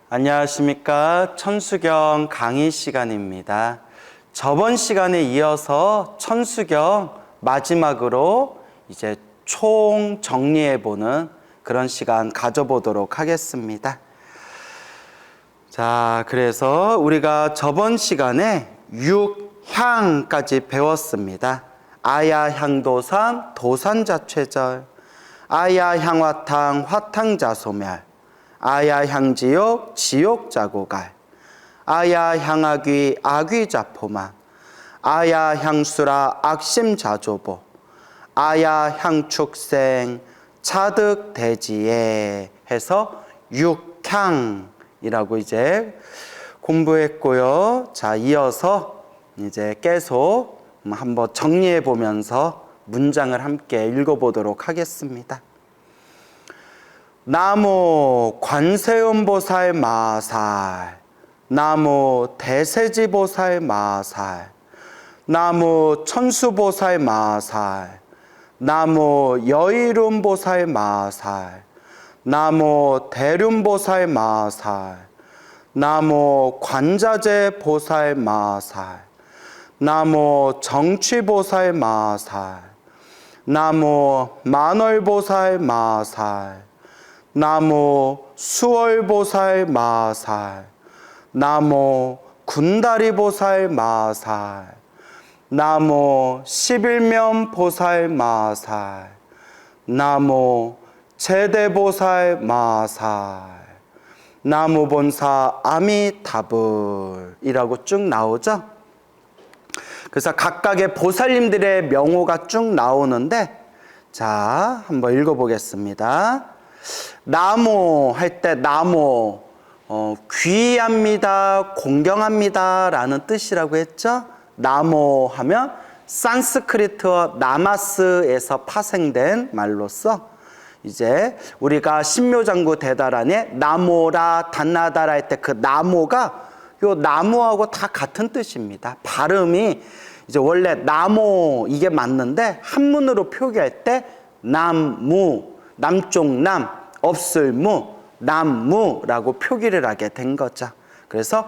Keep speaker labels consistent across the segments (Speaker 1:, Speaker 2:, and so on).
Speaker 1: 안녕하십니까. 천수경 강의 시간입니다. 저번 시간에 이어서 천수경 마지막으로 이제 총 정리해보는 그런 시간 가져보도록 하겠습니다. 자, 그래서 우리가 저번 시간에 6향까지 배웠습니다. 아야 향도산 도산자최절, 아야 향화탕 화탕자소멸, 아야 향지옥 지옥자고갈, 아야 향아귀 아귀자포만, 아야 향수라 악심자조보, 아야 향축생 차득대지에 해서 6향이라고 이제 공부했고요. 자, 이어서 이제 계속 한번 정리해 보면서 문장을 함께 읽어보도록 하겠습니다. 나무 관세음보살 마살, 나무 대세지보살 마살, 나무 천수보살 마살, 나무 여의룸보살 마살, 나무 대륜보살 마살, 나무 관자재 보살 마살, 나무 정취보살 마살, 나무 만월보살 마살, 나무 수월보살 마살, 나무 군다리보살 마살, 나무 11면보살 마살, 나무 제대보살 마살, 나무본사 아미타불이라고 쭉 나오죠. 그래서 각각의 보살님들의 명호가 쭉 나오는데, 자, 한번 읽어보겠습니다. 나모 할 때 나모, 귀합니다, 공경합니다 라는 뜻이라고 했죠. 나모 하면 산스크리트어 나마스에서 파생된 말로서 이제 우리가 신묘장구 대다란에 나모라 단나다라 할 때 그 나모가 요 나무하고 다 같은 뜻입니다. 발음이 이제 원래 나모 이게 맞는데 한문으로 표기할 때 남무, 남쪽 남, 없을 무, 남무라고 표기를 하게 된 거죠. 그래서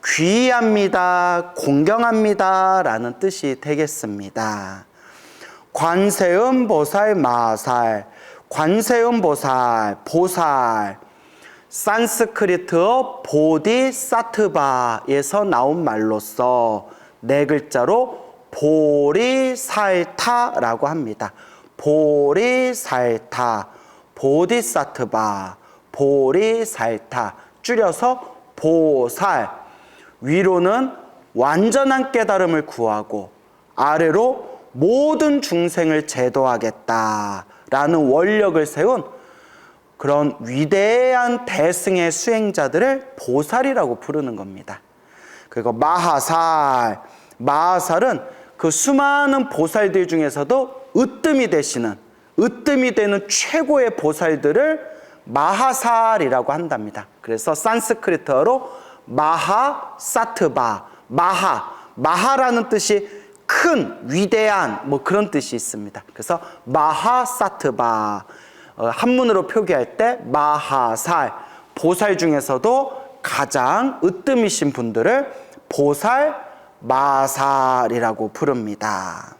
Speaker 1: 귀합니다, 공경합니다 라는 뜻이 되겠습니다. 관세음보살 마살, 관세음보살, 보살, 산스크리트어 보디사트바에서 나온 말로서 네 글자로 보리살타라고 합니다. 보리살타, 보디사트바, 보리살타, 줄여서 보살. 위로는 완전한 깨달음을 구하고 아래로 모든 중생을 제도하겠다라는 원력을 세운 그런 위대한 대승의 수행자들을 보살이라고 부르는 겁니다. 그리고 마하살, 마하살은 그 수많은 보살들 중에서도 으뜸이 되는 최고의 보살들을 마하살이라고 한답니다. 그래서 산스크리트어로 마하사트바, 마하라는 뜻이 큰, 위대한 뭐 그런 뜻이 있습니다. 그래서 마하사트바, 한문으로 표기할 때 마하살, 보살 중에서도 가장 으뜸이신 분들을 보살, 마살이라고 부릅니다.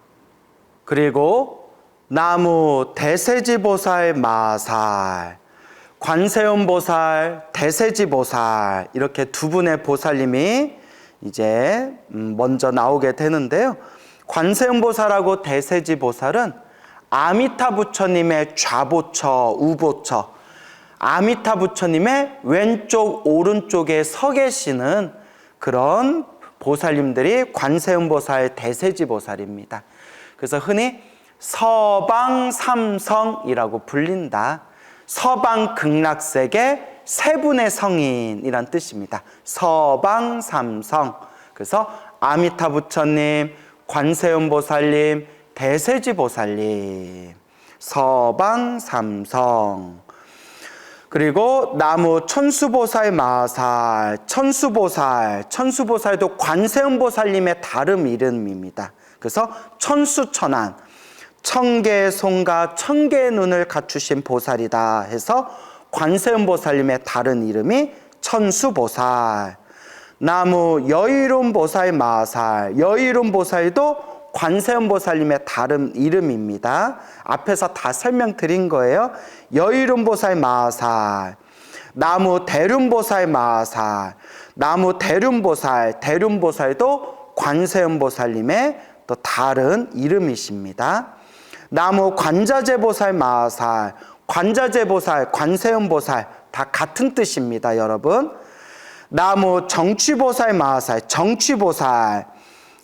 Speaker 1: 그리고 나무 대세지보살 마살, 관세음보살, 대세지보살 이렇게 두 분의 보살님이 이제 먼저 나오게 되는데요. 관세음보살하고 대세지보살은 아미타 부처님의 좌보처, 우보처, 아미타 부처님의 왼쪽, 오른쪽에 서 계시는 그런 보살님들이 관세음보살, 대세지보살입니다. 그래서 흔히 서방삼성이라고 불린다. 서방극락세계 세 분의 성인이란 뜻입니다. 서방삼성. 그래서 아미타 부처님, 관세음보살님, 대세지보살님, 서방삼성. 그리고 나무 천수보살 마살, 천수보살도 관세음보살님의 다른 이름입니다. 그래서 천수천안, 천개의 손과 천개의 눈을 갖추신 보살이다 해서 관세음보살님의 다른 이름이 천수보살. 나무 여의론보살 마살. 여의론보살도 관세음보살님의 다른 이름입니다. 앞에서 다 설명드린 거예요. 여의론보살 마살. 나무 대륜보살 마살. 나무 대륜보살. 대륜보살도 관세음보살님의 또 다른 이름이십니다. 나무 관자재보살 마살. 관자재보살, 관세음보살 다 같은 뜻입니다, 여러분. 나무 정취보살 마살. 정취보살.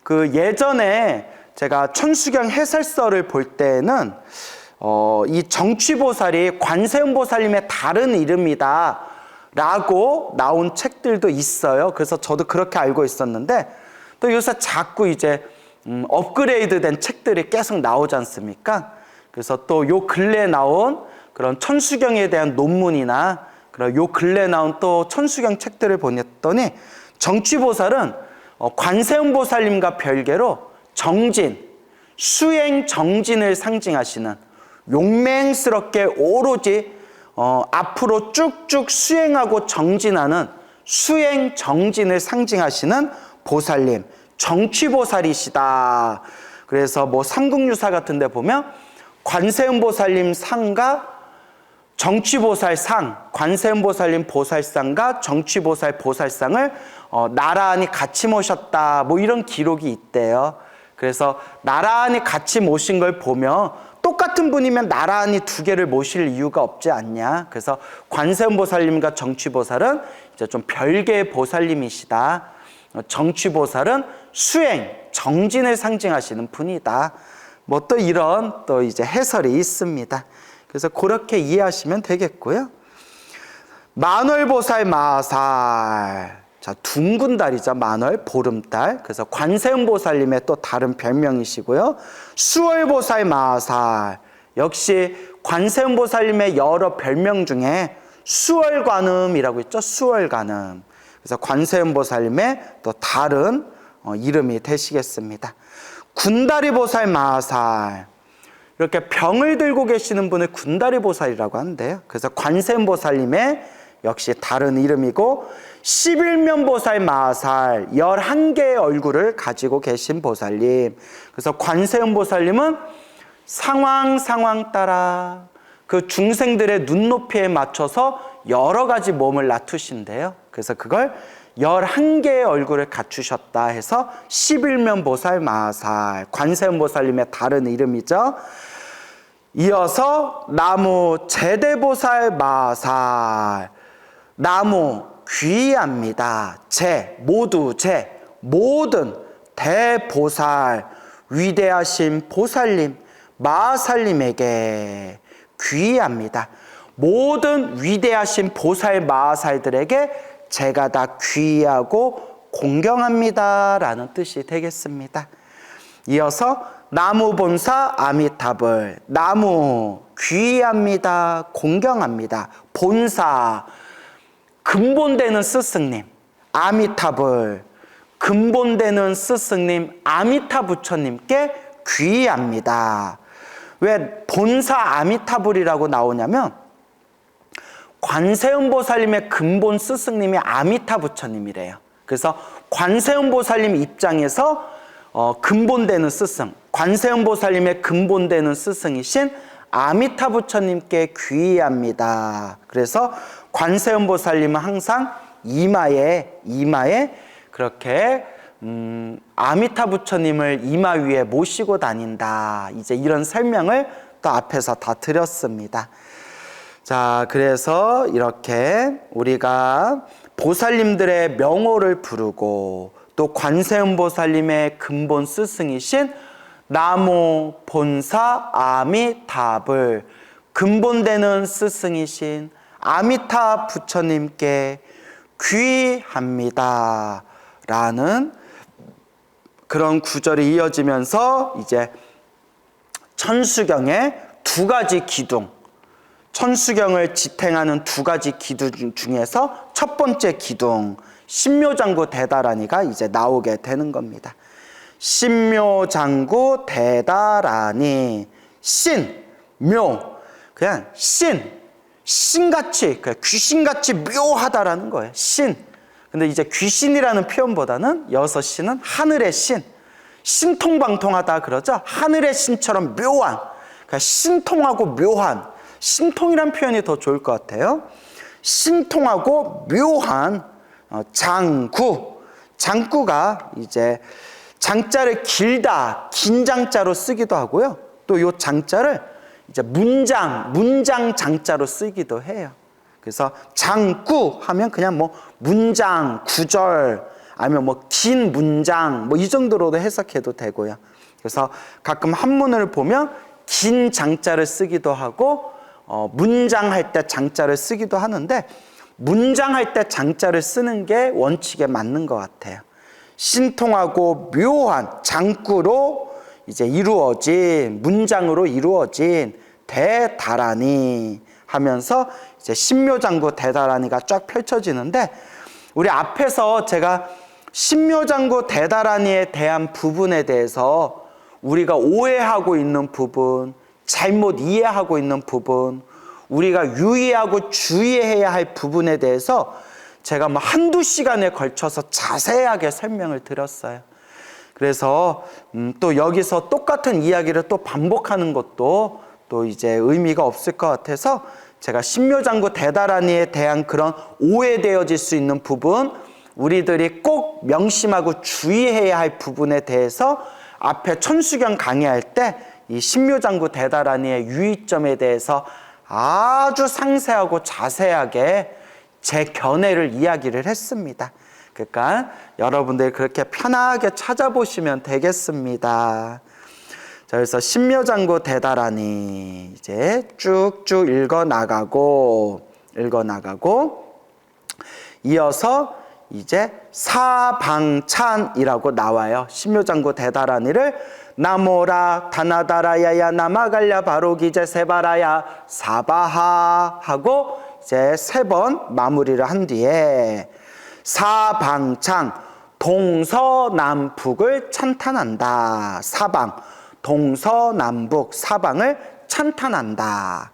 Speaker 1: 그 예전에 제가 천수경 해설서를 볼 때는 이 정취보살이 관세음보살님의 다른 이름이다 라고 나온 책들도 있어요. 그래서 저도 그렇게 알고 있었는데 또 요새 자꾸 이제 업그레이드 된 책들이 계속 나오지 않습니까? 그래서 또 요 근래에 나온 그런 천수경에 대한 논문이나 그런 요 근래에 나온 또 천수경 책들을 보냈더니 정취보살은 관세음보살님과 별개로 정진, 수행 정진을 상징하시는 용맹스럽게 오로지 앞으로 쭉쭉 수행하고 정진하는 수행 정진을 상징하시는 보살님, 정취보살이시다. 그래서 뭐 삼국유사 같은 데 보면 관세음보살님 상과 정취보살상, 관세음보살님 보살상과 정취보살 보살상을 나란히 같이 모셨다, 뭐 이런 기록이 있대요. 그래서 나란히 같이 모신 걸 보면 똑같은 분이면 나란히 두 개를 모실 이유가 없지 않냐. 그래서 관세음보살님과 정취보살은 이제 좀 별개의 보살님이시다. 정취보살은 수행, 정진을 상징하시는 분이다. 뭐 또 이런 또 이제 해설이 있습니다. 그래서 그렇게 이해하시면 되겠고요. 만월보살 마살. 자, 둥근 달이죠. 만월, 보름달. 그래서 관세음보살님의 또 다른 별명이시고요. 수월보살 마살. 역시 관세음보살님의 여러 별명 중에 수월관음이라고 있죠. 수월관음. 그래서 관세음보살님의 또 다른 이름이 되시겠습니다. 군다리보살 마살. 이렇게 병을 들고 계시는 분을 군다리보살이라고 하는데요. 그래서 관세음보살님의 역시 다른 이름이고, 11면보살 마살, 11개의 얼굴을 가지고 계신 보살님. 그래서 관세음보살님은 상황 따라 그 중생들의 눈높이에 맞춰서 여러 가지 몸을 낮추신대요. 그래서 그걸 11개의 얼굴을 갖추셨다 해서 11면보살 마살, 관세음보살님의 다른 이름이죠. 이어서 나무 제대보살 마살. 나무 귀합니다. 모든 대보살, 위대하신 보살님, 마살님에게 귀합니다. 모든 위대하신 보살 마살들에게 제가 다 귀하고 공경합니다 라는 뜻이 되겠습니다. 이어서 나무 본사 아미타불. 나무 귀합니다, 공경합니다. 본사 근본되는 스승님 아미타불, 근본되는 스승님 아미타 부처님께 귀합니다. 왜 본사 아미타불이라고 나오냐면 관세음보살님의 근본 스승님이 아미타 부처님이래요. 그래서 관세음보살님 입장에서 근본되는 스승, 관세음보살님의 근본되는 스승이신 아미타 부처님께 귀의합니다. 그래서 관세음보살님은 항상 이마에 그렇게 아미타 부처님을 이마 위에 모시고 다닌다. 이제 이런 설명을 또 앞에서 다 드렸습니다. 자, 그래서 이렇게 우리가 보살님들의 명호를 부르고 또 관세음보살님의 근본 스승이신 나무 본사 아미타불, 근본되는 스승이신 아미타 부처님께 귀합니다 라는 그런 구절이 이어지면서 이제 천수경의 두 가지 기둥, 천수경을 지탱하는 두 가지 기둥 중에서 첫 번째 기둥, 신묘장구 대다라니가 이제 나오게 되는 겁니다. 신묘장구 대다라니, 신, 묘, 그냥 신, 신같이, 귀신같이 묘하다라는 거예요. 신. 근데 이제 귀신이라는 표현보다는 여섯 신은 하늘의 신. 신통방통하다 그러죠. 하늘의 신처럼 묘한. 그러니까 신통하고 묘한. 신통이란 표현이 더 좋을 것 같아요. 신통하고 묘한 장구. 장구가 이제 장자를 길다, 긴 장자로 쓰기도 하고요. 또 요 장자를 이제 문장 장자로 쓰기도 해요. 그래서 장구 하면 그냥 뭐 문장, 구절, 아니면 뭐 긴 문장, 뭐 이 정도로도 해석해도 되고요. 그래서 가끔 한문을 보면 긴 장자를 쓰기도 하고, 문장할 때 장자를 쓰기도 하는데, 문장할 때 장자를 쓰는 게 원칙에 맞는 것 같아요. 신통하고 묘한 장구로 이제 이루어진, 문장으로 이루어진 대다라니 하면서 이제 신묘장구 대다라니가 쫙 펼쳐지는데, 우리 앞에서 제가 신묘장구 대다라니에 대한 부분에 대해서 우리가 오해하고 있는 부분, 잘못 이해하고 있는 부분, 우리가 유의하고 주의해야 할 부분에 대해서 제가 뭐 한두 시간에 걸쳐서 자세하게 설명을 드렸어요. 그래서 또 여기서 똑같은 이야기를 또 반복하는 것도 또 이제 의미가 없을 것 같아서 제가 신묘장구 대다라니에 대한 그런 오해되어질 수 있는 부분, 우리들이 꼭 명심하고 주의해야 할 부분에 대해서 앞에 천수경 강의할 때 이 신묘장구 대다라니의 유의점에 대해서 아주 상세하고 자세하게 제 견해를 이야기를 했습니다. 그러니까 여러분들 그렇게 편하게 찾아보시면 되겠습니다. 자, 그래서 신묘장구 대다라니 이제 쭉쭉 읽어 나가고 이어서 이제 사방찬이라고 나와요. 신묘장구 대다라니를 나모라 다나다라야야 나마갈랴 바로기제 세바라야 사바하 하고 이제 3번 마무리를 한 뒤에 사방창 동서남북을 찬탄한다. 사방 동서남북 사방을 찬탄한다.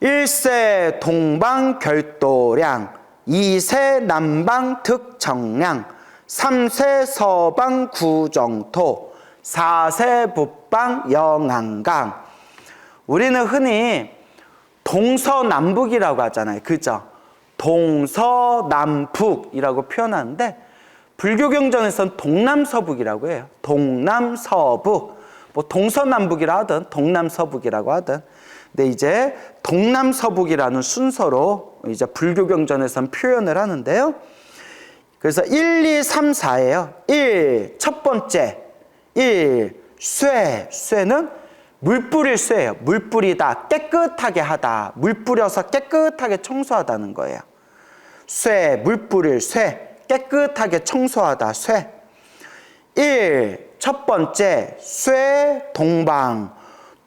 Speaker 1: 1세 동방 결도량 2세 남방 득정량 3세 서방 구정토 4세 북방 영안강. 우리는 흔히 동서남북이라고 하잖아요. 그죠? 동서남북이라고 표현하는데 불교경전에서는 동남서북이라고 해요. 동남서북. 뭐 동서남북이라 하든 동남서북이라고 하든. 근데 이제 동남서북이라는 순서로 이제 불교경전에서는 표현을 하는데요. 그래서 1, 2, 3, 4예요. 1, 첫 번째. 1, 쇠는 물 뿌릴 쇠예요. 물 뿌리다, 깨끗하게 하다. 물 뿌려서 깨끗하게 청소하다는 거예요. 쇠, 물 뿌릴 쇠, 깨끗하게 청소하다, 쇠. 1, 첫 번째, 쇠 동방.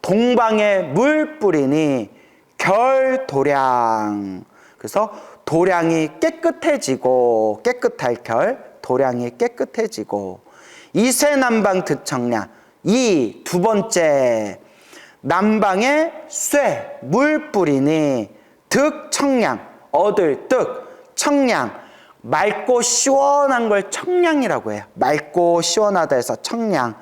Speaker 1: 동방에 물 뿌리니 결도량. 그래서 도량이 깨끗해지고, 깨끗할 결, 도량이 깨끗해지고. 2세 남방 득청량. 2, 두 번째. 남방에 쇠, 물 뿌리니 득청량, 얻을 득, 청량. 맑고 시원한 걸 청량이라고 해요. 맑고 시원하다 해서 청량.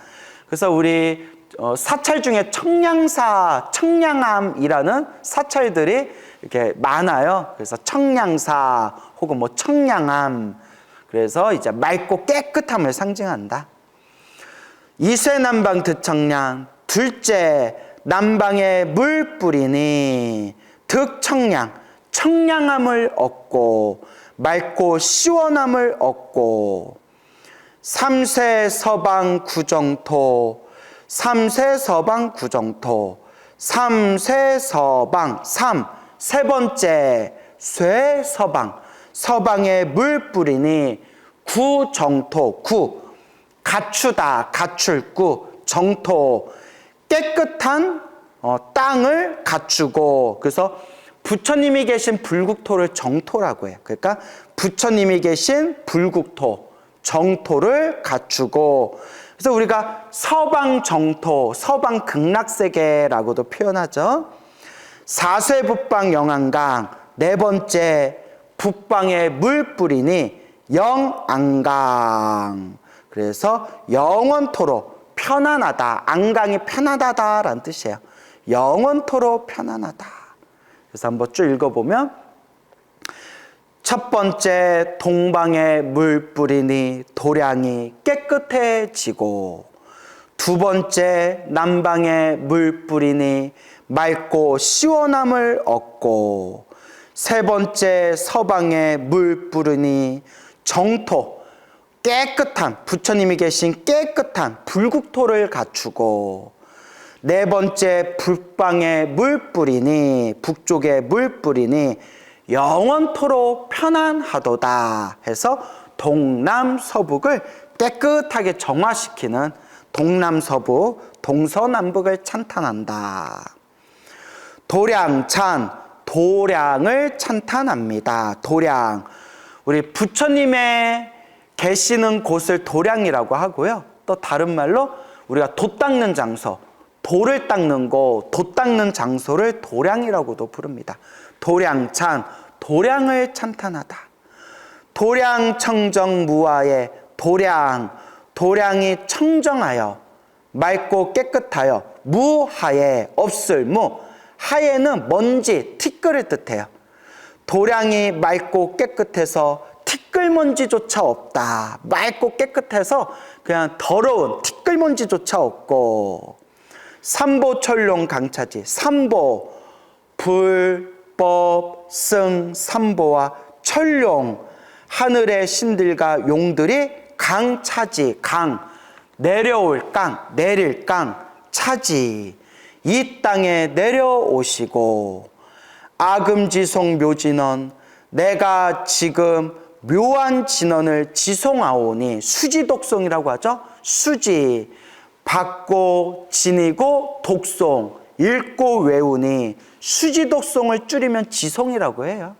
Speaker 1: 그래서 우리 사찰 중에 청량사, 청량함이라는 사찰들이 이렇게 많아요. 그래서 청량사 혹은 뭐 청량함. 그래서 이제 맑고 깨끗함을 상징한다. 2세 남방 득청량. 둘째, 남방에 물 뿌리니 득청량. 청량함을 얻고 맑고 시원함을 얻고. 3세 서방 구정토. 3세 서방 구정토. 3세 서방. 3, 세 번째, 쇠 서방. 서방에 물 뿌리니 구정토. 구, 갖추다, 갖출 구. 정토, 깨끗한 땅을 갖추고. 그래서 부처님이 계신 불국토를 정토라고 해요. 그러니까 부처님이 계신 불국토, 정토를 갖추고. 그래서 우리가 서방 정토, 서방 극락세계라고도 표현하죠. 사쇄 북방 영안강. 네 번째, 북방에 물 뿌리니 영안강. 그래서 영원토록 편안하다. 안강이 편안하다라는 뜻이에요. 영원토록 편안하다. 그래서 한번 쭉 읽어보면, 첫 번째, 동방에 물 뿌리니 도량이 깨끗해지고, 두 번째, 남방에 물 뿌리니 맑고 시원함을 얻고, 세 번째, 서방에 물 뿌리니 정토, 깨끗한, 부처님이 계신 깨끗한 불국토를 갖추고, 네 번째, 북방에 물 뿌리니, 북쪽에 물 뿌리니 영원토록 편안하도다 해서 동남서북을 깨끗하게 정화시키는 동남서북, 동서남북을 찬탄한다. 도량찬, 도량을 찬탄합니다. 도량, 우리 부처님의 계시는 곳을 도량이라고 하고요. 또 다른 말로 우리가 돛 닦는 장소, 돌을 닦는 곳, 돛 닦는 장소를 도량이라고도 부릅니다. 도량찬, 도량을 찬탄하다. 도량 청정 무아에, 도량이 청정하여 맑고 깨끗하여, 무하에, 없을 무, 하에는 먼지, 티끌을 뜻해요. 도량이 맑고 깨끗해서 티끌먼지조차 없다. 맑고 깨끗해서 그냥 더러운 티끌먼지조차 없고, 삼보철룡 강차지. 삼보, 불법, 승, 삼보와 철룡, 하늘의 신들과 용들이 강차지, 강, 내려올 강, 내릴 강, 차지, 이 땅에 내려오시고, 아금지송 묘진원, 내가 지금 묘한 진언을 지송하오니, 수지독송이라고 하죠. 수지, 받고 지니고 독송, 읽고 외우니, 수지독송을 줄이면 지송이라고 해요.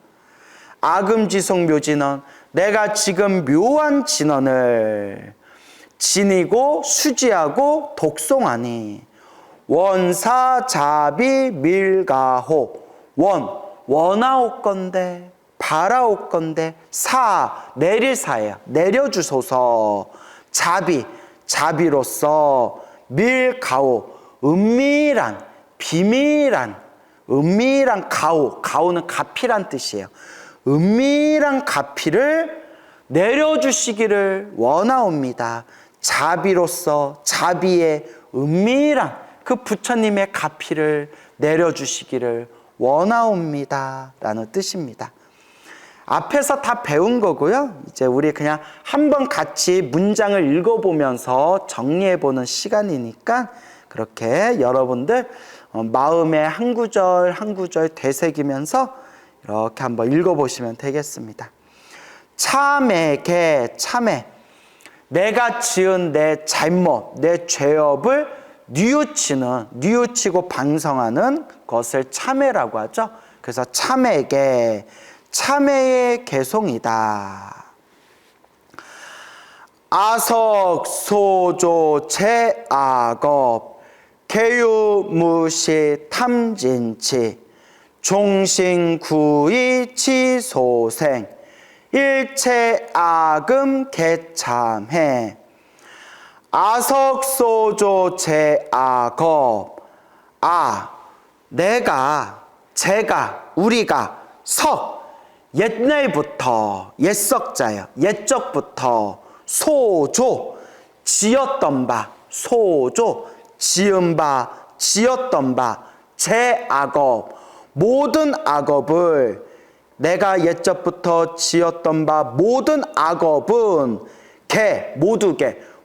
Speaker 1: 아금지송 묘진언, 내가 지금 묘한 진언을 지니고 수지하고 독송하니, 원사자비 밀가호, 원하옵건대, 바라옵건대, 내릴 사예요. 내려주소서. 자비로서, 밀가오, 은밀한, 비밀한, 은밀한 가오는 가피란 뜻이에요. 은밀한 가피를 내려주시기를 원하옵니다. 자비로서, 자비의 은밀한 그 부처님의 가피를 내려주시기를 원하옵니다 라는 뜻입니다. 앞에서 다 배운 거고요. 이제 우리 그냥 한번 같이 문장을 읽어보면서 정리해보는 시간이니까 그렇게 여러분들 마음에 한 구절 한 구절 되새기면서 이렇게 한번 읽어보시면 되겠습니다. 참에게, 참에, 내가 지은 내 잘못, 내 죄업을 뉘우치고 방성하는 것을 참회라고 하죠. 그래서 참에게, 참회의 개송이다. 아석 소조 제악업 개유무시 탐진치 종신구이 치소생 일체 악음 개참해. 아석소조 제악업, 내가, 제가, 우리가 옛날부터, 옛석자예요. 옛적부터 소조, 지었던 바, 소조, 지은 바, 지었던 바, 제악업, 모든 악업을, 내가 옛적부터 지었던 바 모든 악업은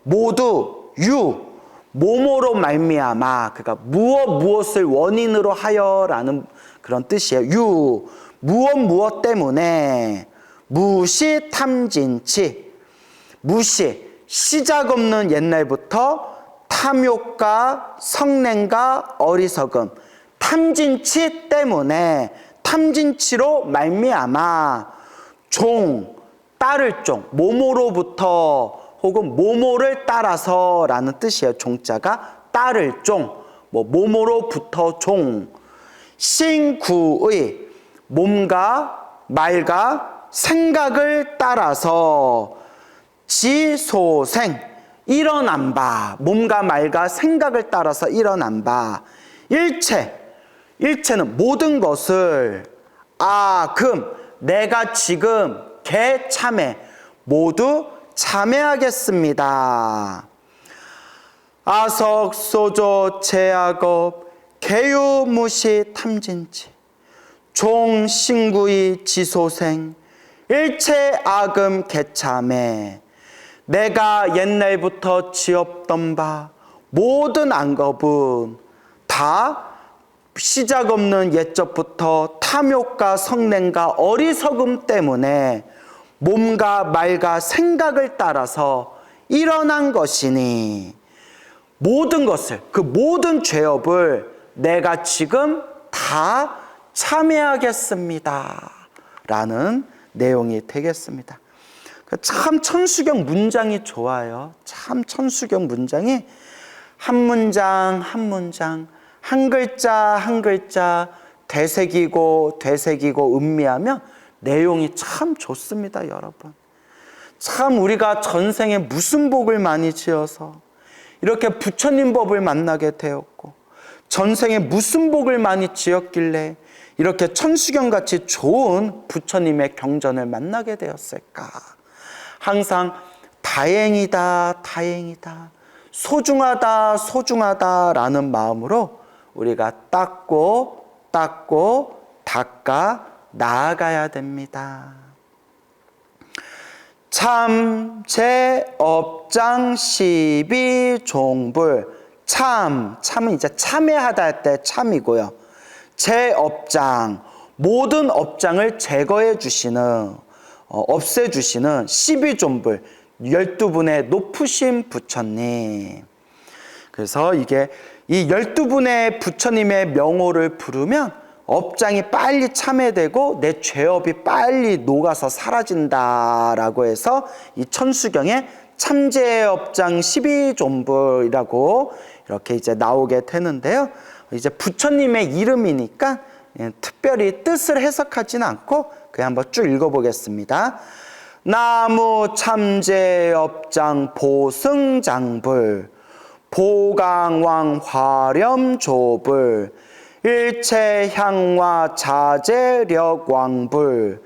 Speaker 1: 모두 모모로 말미암아, 그러니까 무엇을 원인으로 하여라는 그런 뜻이에요. 무엇 때문에, 무시 탐진치, 시작 없는 옛날부터 탐욕과 성냉과 어리석음, 탐진치 때문에, 탐진치로 말미암아 따를 모모로부터 혹은 모모를 따라서 라는 뜻이에요. 종자가 따를 모모로부터 신구의 몸과 말과 생각을 따라서 지소생 일어난 바, 몸과 말과 생각을 따라서 일어난 바, 일체는 모든 것을 내가 지금 개참해 모두 참회하겠습니다. 아석소조 제약업 개유무시 탐진치 종신구이 지소생 일체 악음 개참해 내가 옛날부터 지었던 바 모든 악업은 다 시작 없는 옛적부터 탐욕과 성냄과 어리석음 때문에 몸과 말과 생각을 따라서 일어난 것이니 모든 것을, 그 모든 죄업을 내가 지금 다 참회하겠습니다 라는 내용이 되겠습니다. 참 천수경 문장이 좋아요. 참 천수경 문장이 한 문장 한 문장 한 글자 한 글자 되새기고 음미하면 내용이 참 좋습니다, 여러분. 참 우리가 전생에 무슨 복을 많이 지어서 이렇게 부처님 법을 만나게 되었고 전생에 무슨 복을 많이 지었길래 이렇게 천수경같이 좋은 부처님의 경전을 만나게 되었을까. 항상 다행이다 소중하다 라는 마음으로 우리가 닦고 닦아 나아가야 됩니다. 참 제업장 12종불 참은 이제 참회하다 할 때 참이고요. 제업장 모든 업장을 제거해 주시는 없애주시는 12존불 12분의 높으신 부처님. 그래서 이게 이 12분의 부처님의 명호를 부르면 업장이 빨리 참회되고 내 죄업이 빨리 녹아서 사라진다라고 해서 이 천수경에 참제업장 12존불이라고 이렇게 이제 나오게 되는데요. 이제 부처님의 이름이니까 특별히 뜻을 해석하지는 않고 그냥 한번 쭉 읽어보겠습니다. 나무 참제업장 보승장불 보강왕 화렴조불 일체향화 자제력왕불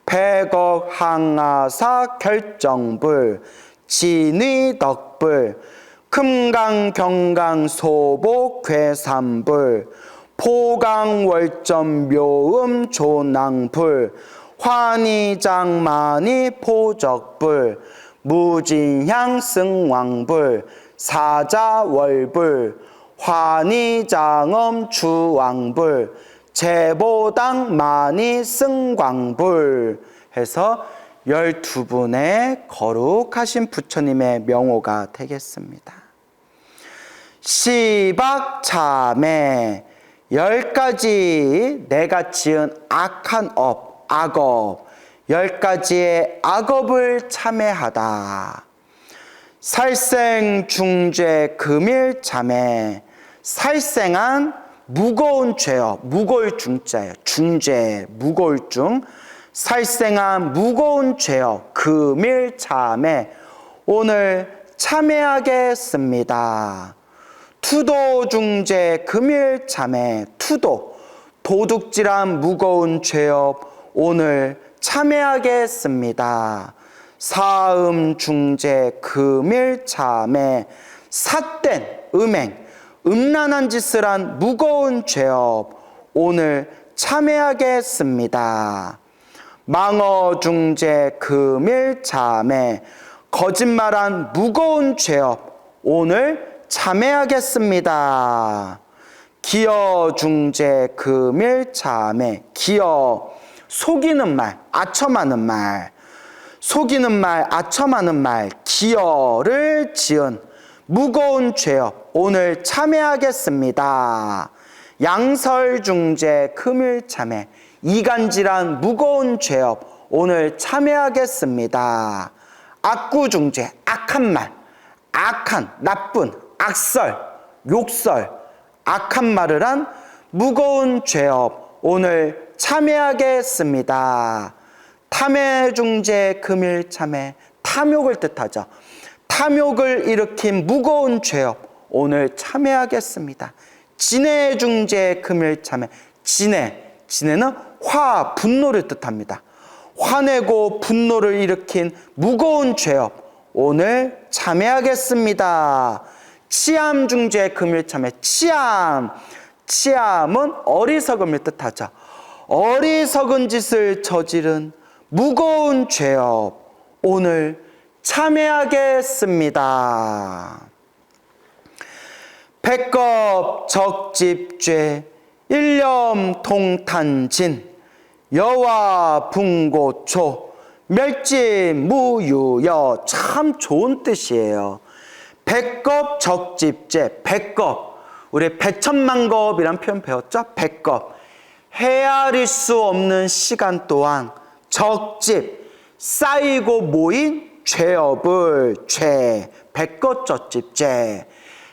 Speaker 1: 백억 항아사 결정불 진위덕불 금강경강 소복 괴삼불 포강월점 묘음 조낭불 환희장만이 포적불 무진향 승왕불 사자월불 환희장엄 주왕불 제보당 만이 승광불 해서 12분의 거룩하신 부처님의 명호가 되겠습니다. 시박참회 10가지 내가 지은 악한 악업 10가지의 악업을 참회하다. 살생 중죄 금일 참회 살생한 무거운 죄업 무거울 중자예요. 중죄 무거울 중 살생한 무거운 죄업 금일 참회 오늘 참회하겠습니다. 투도 중죄 금일 참회 투도 도둑질한 무거운 죄업 오늘 참회하겠습니다. 사음 중죄 금일 참회 삿된 음란한 짓을 한 무거운 죄업 오늘 참회하겠습니다. 망어 중죄 금일 참회 거짓말한 무거운 죄업 오늘 참회하겠습니다. 기어 중죄 금일 참회 기어 속이는 말 아첨하는 말 아첨하는 말 기어를 지은 무거운 죄업 오늘 참회하겠습니다. 양설 중죄 금일 참회 이간질한 무거운 죄업 오늘 참회하겠습니다. 악구 중죄 악한 말 나쁜 악설 욕설 악한 말을 한 무거운 죄업 오늘 참회하겠습니다. 탐해중재 금일참회, 탐욕을 뜻하죠. 탐욕을 일으킨 무거운 죄업 오늘 참회하겠습니다. 진해중재 금일참회, 진해는 화, 분노를 뜻합니다. 화내고 분노를 일으킨 무거운 죄업 오늘 참회하겠습니다. 치암중재 금일참회, 치암은 어리석음을 뜻하죠. 어리석은 짓을 저지른 무거운 죄업 오늘 참회하겠습니다. 백겁 적집죄 일념 동탄진 여와 분고초 멸진 무유여, 참 좋은 뜻이에요. 백겁 적집죄, 백겁, 우리 백천만겁이란 표현 배웠죠? 백겁, 헤아릴 수 없는 시간 동안 적집, 쌓이고 모인 죄업을 백겁 적집죄,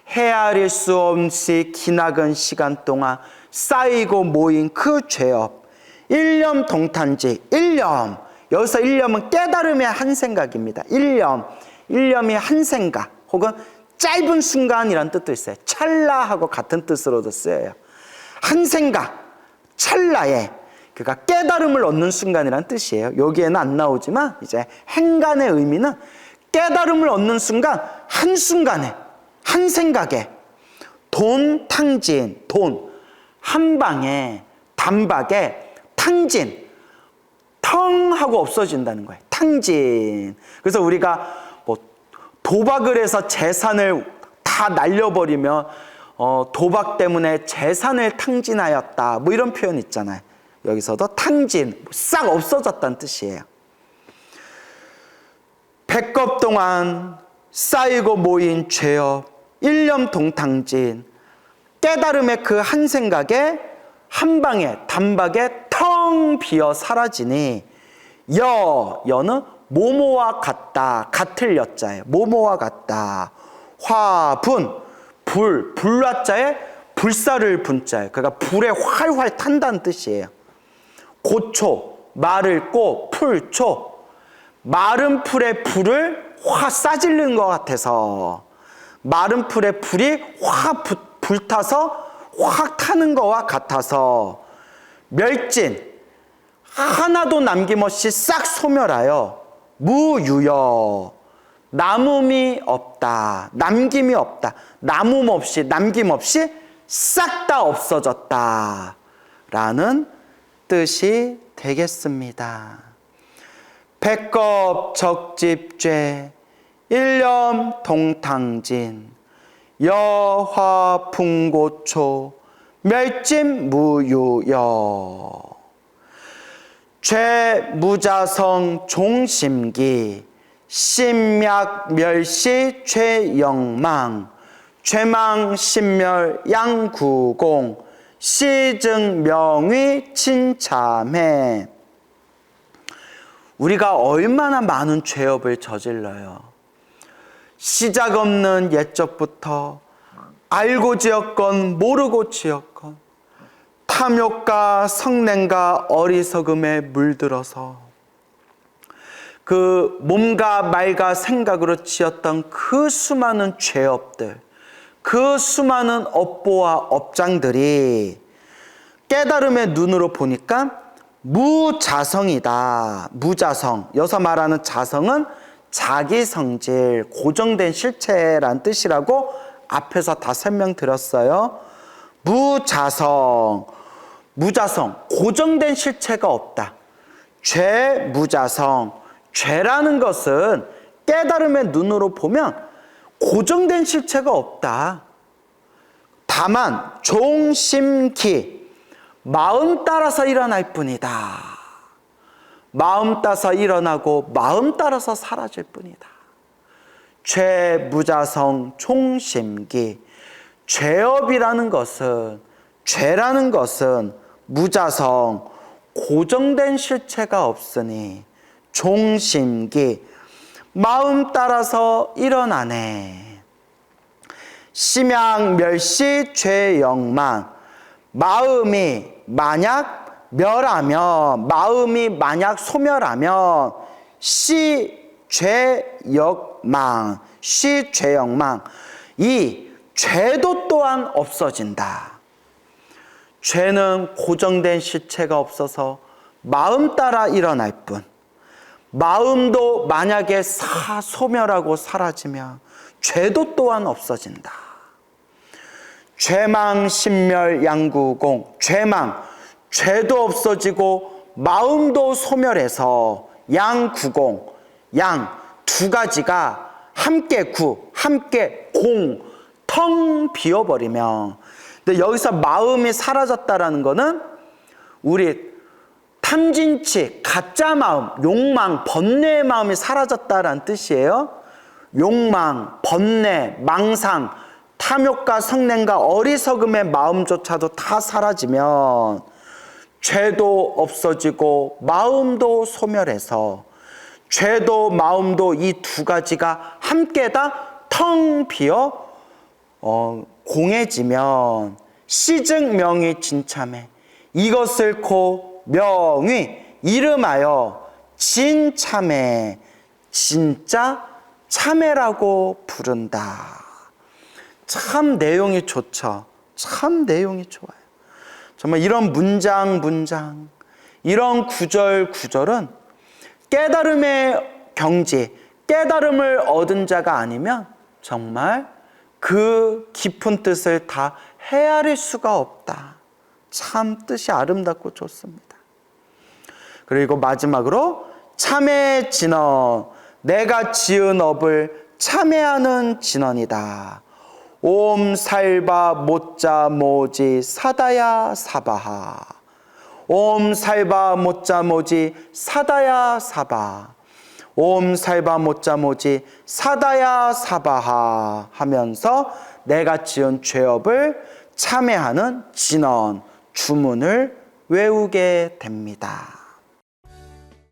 Speaker 1: 헤아릴 수 없이 기나긴 시간 동안 쌓이고 모인 그 죄업, 일념 동탄지, 일념, 여기서 일념은 깨달음의 한 생각입니다. 일념이 한 생각 혹은 짧은 순간이란 뜻도 있어요. 찰나하고 같은 뜻으로도 쓰여요. 한 생각, 찰나에, 그러니까 깨달음을 얻는 순간이란 뜻이에요. 여기에는 안 나오지만 이제 행간의 의미는 깨달음을 얻는 순간, 한순간에, 한 생각에, 돈탕진, 돈, 한 방에, 단박에, 탕진, 텅 하고 없어진다는 거예요. 탕진. 그래서 우리가 뭐 도박을 해서 재산을 다 날려버리면 도박 때문에 재산을 탕진하였다, 뭐 이런 표현 있잖아요. 여기서도 탕진, 싹 없어졌다는 뜻이에요. 백겁 동안 쌓이고 모인 죄업, 일념 동탕진, 깨달음의 그 한 생각에 한 방에, 단박에 텅 비어 사라지니 여는 모모와 같다, 같을 여자예요. 모모와 같다. 화분, 불화자에 불사를 분자예요. 그러니까 불에 활활 탄다는 뜻이에요. 고초, 말을 꼬, 풀초, 마른 풀에 불을 확 싸질른 것 같아서, 마른 풀에 불이 확 불타서 확 타는 것과 같아서, 멸진, 하나도 남김없이 싹 소멸하여 무유여, 남음이 없다, 남김이 없다, 남김없이 싹 다 없어졌다 라는 뜻이 되겠습니다. 백겁 적집죄 일념 동탕진 여화 풍고초 멸진 무유여, 죄 무자성 종심기 심약 멸시 죄영망 죄망 신멸 양구공 시증 명의 친참해. 우리가 얼마나 많은 죄업을 저질러요. 시작 없는 옛적부터 알고 지었건 모르고 지었건 탐욕과 성냄과 어리석음에 물들어서 그 몸과 말과 생각으로 지었던 그 수많은 죄업들, 그 수많은 업보와 업장들이 깨달음의 눈으로 보니까 무자성이다. 무자성. 여기서 말하는 자성은 자기 성질, 고정된 실체란 뜻이라고 앞에서 다 설명드렸어요. 무자성, 고정된 실체가 없다. 죄 무자성, 죄라는 것은 깨달음의 눈으로 보면 고정된 실체가 없다. 다만 종심기, 마음 따라서 일어날 뿐이다. 마음 따라서 일어나고 마음 따라서 사라질 뿐이다. 죄 무자성 종심기, 죄업이라는 것은, 죄라는 것은 무자성, 고정된 실체가 없으니 종심기, 마음 따라서 일어나네. 심양 멸시 죄영망, 마음이 만약 멸하면, 마음이 만약 소멸하면 시죄역망, 시죄역망, 이 죄도 또한 없어진다. 죄는 고정된 실체가 없어서 마음 따라 일어날 뿐, 마음도 만약에 소멸하고 사라지면 죄도 또한 없어진다. 죄망 신멸 양구공, 죄도 없어지고 마음도 소멸해서 양구공, 양 두 가지가 함께 텅 비어버리면, 근데 여기서 마음이 사라졌다라는 거는 우리 탐진치, 가짜 마음, 욕망, 번뇌의 마음이 사라졌다라는 뜻이에요. 욕망, 번뇌, 망상, 탐욕과 성냄과 어리석음의 마음조차도 다 사라지면 죄도 없어지고 마음도 소멸해서 죄도 마음도 이 두 가지가 함께 다 텅 비어 공해지면 시즉 명이 진참해, 이것을 고 명의 이름하여 진참해, 진짜 참회라고 부른다. 참 내용이 좋죠. 참 내용이 좋아요. 정말 이런 문장 이런 구절은 깨달음의 경지, 깨달음을 얻은 자가 아니면 정말 그 깊은 뜻을 다 헤아릴 수가 없다. 참 뜻이 아름답고 좋습니다. 그리고 마지막으로 참회 진언, 내가 지은 업을 참회하는 진언이다. 옴 살바 모짜 모지 사다야 사바하, 옴 살바 모짜 모지 사다야 사바, 옴 살바 모짜 모지 사다야 사바하 하면서 내가 지은 죄업을 참회하는 진언, 주문을 외우게 됩니다.